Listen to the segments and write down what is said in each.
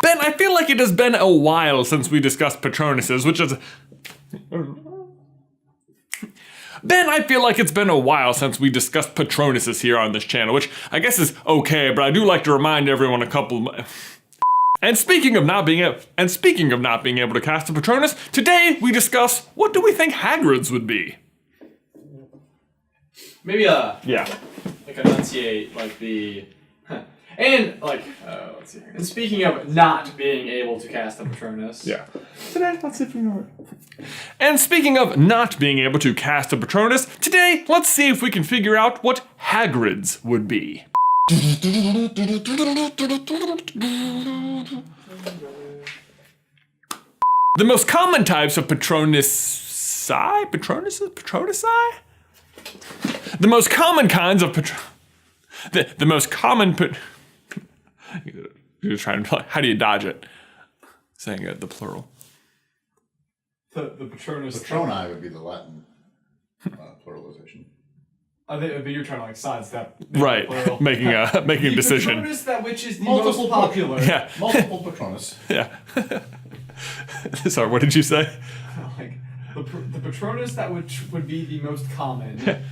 Ben, I feel like it has been a while since we discussed Patronuses, which is... Ben, I feel like it's been a while since we discussed Patronuses here on this channel, which I guess is okay, but I do like to remind everyone a couple... And speaking of not being able to cast a Patronus, today we discuss what do we think Hagrid's would be. Maybe yeah, like enunciate like the and like let's see here. And speaking of not being able to cast a Patronus, yeah. Today, let's see if we know it. And speaking of not being able to cast a Patronus, today let's see if we can figure out what Hagrid's would be. The most common types of Patronusi? The most common kinds of the most common you're trying to, how do you dodge it? Saying it, the plural. The Patronus. Patroni would be the Latin pluralization. I think you're trying to like sidestep. Right, making a decision. Patronus, that which is the most popular. Yeah. Multiple Patronus. Yeah. Sorry, what did you say? Like the Patronus that which would be the most common.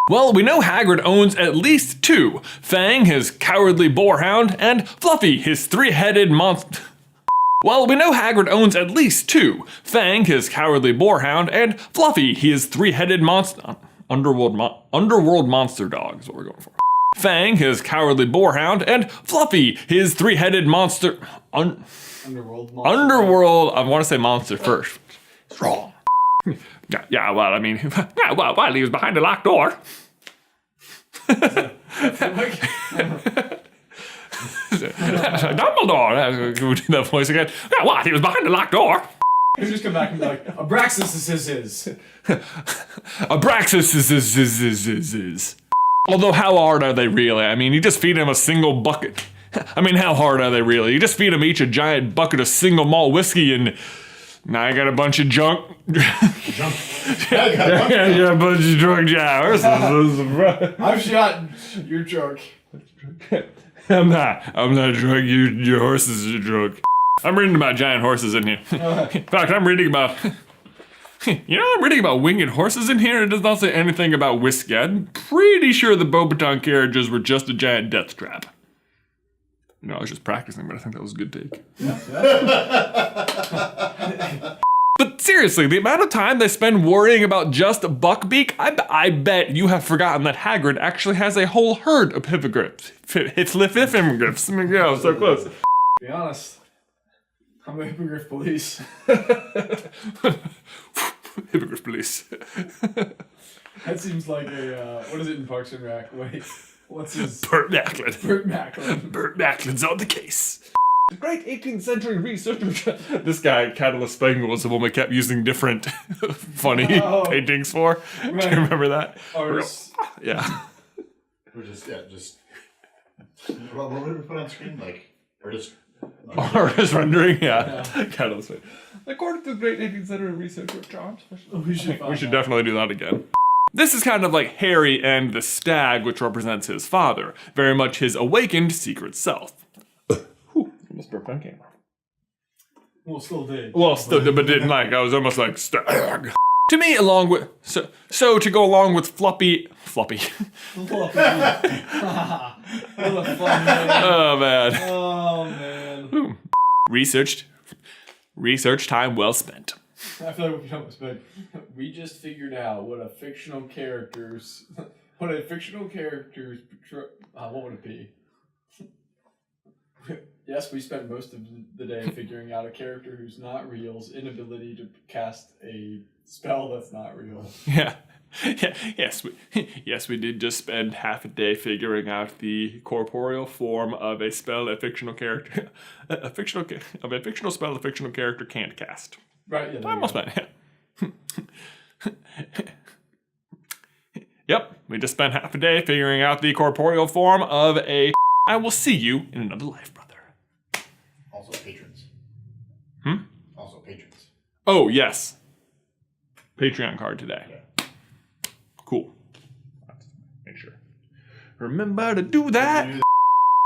Well, we know Hagrid owns at least two. Fang, his cowardly boarhound, and Fluffy, his three-headed monster. Well, we know Hagrid owns at least two. Fang, his cowardly boarhound, and Fluffy, his three-headed monster... Underworld monster dog is what we're going for. Fang, his cowardly boarhound, and Fluffy, his three-headed monster... Underworld monster. Underworld, I want to say monster first. It's wrong. Yeah, well, I mean, while he was behind a locked door. Dumbledore, can we do that voice again? Yeah, what? He was behind a locked door. He'll just come back and be like, Abraxas is. Abraxas is. Although, how hard are they really? I mean, you just feed him a single bucket. I mean, how hard are they really? You just feed them each a giant bucket of single malt whiskey and now I got a bunch of junk. Junk. Yeah, a bunch of drunk jowers. I've shot your drunk. I'm not drunk. Your horses are drunk. I'm reading about giant horses in here. In fact, I'm reading about... I'm reading about winged horses in here. It does not say anything about whiskey. I'm pretty sure the Beauxbaton carriages were just a giant death trap. I was just practicing, but I think that was a good take. But seriously, the amount of time they spend worrying about just Buckbeak, I bet you have forgotten that Hagrid actually has a whole herd of hippogriffs. It's hippogriffs. Oh, so close. To be honest, I'm a hippogriff police. Hippogriff police. That seems like a, what is it in Parks and Rec? Wait, what's his? Burt Macklin. Burt Macklin. Burt Macklin's on the case. The great 18th century researcher. This guy, Catalyst Spangle, was the one we kept using different funny paintings for. Right. Do you remember that? Yeah. We're just. What did we put on screen? Artist rendering, yeah. Catalyst Spangle. According to the great 18th century researcher, John. We should definitely do that again. This is kind of like Harry and the stag, which represents his father. Very much his awakened secret self. Almost burped on camera. Well, still did. Well, still did, but didn't like. I was almost like stag. To me, along with so to go along with Fluffy. What a fun name. Oh man. Oh man. Ooh. Research time well spent. I feel like we don't spend. We just figured out what a fictional character's. What would it be? Yes, we spent most of the day figuring out a character who's not real's inability to cast a spell that's not real. Yeah. Yes, we did just spend half a day figuring out the corporeal form of a spell a fictional character, a fictional spell a fictional character can't cast. Right. Yeah. Almost spent. Yep, we just spent half a day figuring out the corporeal form of a. I will see you in another life, brother. Also patrons. Also patrons. Oh yes. Patreon card today. Yeah. Cool. Make sure. Remember to do that.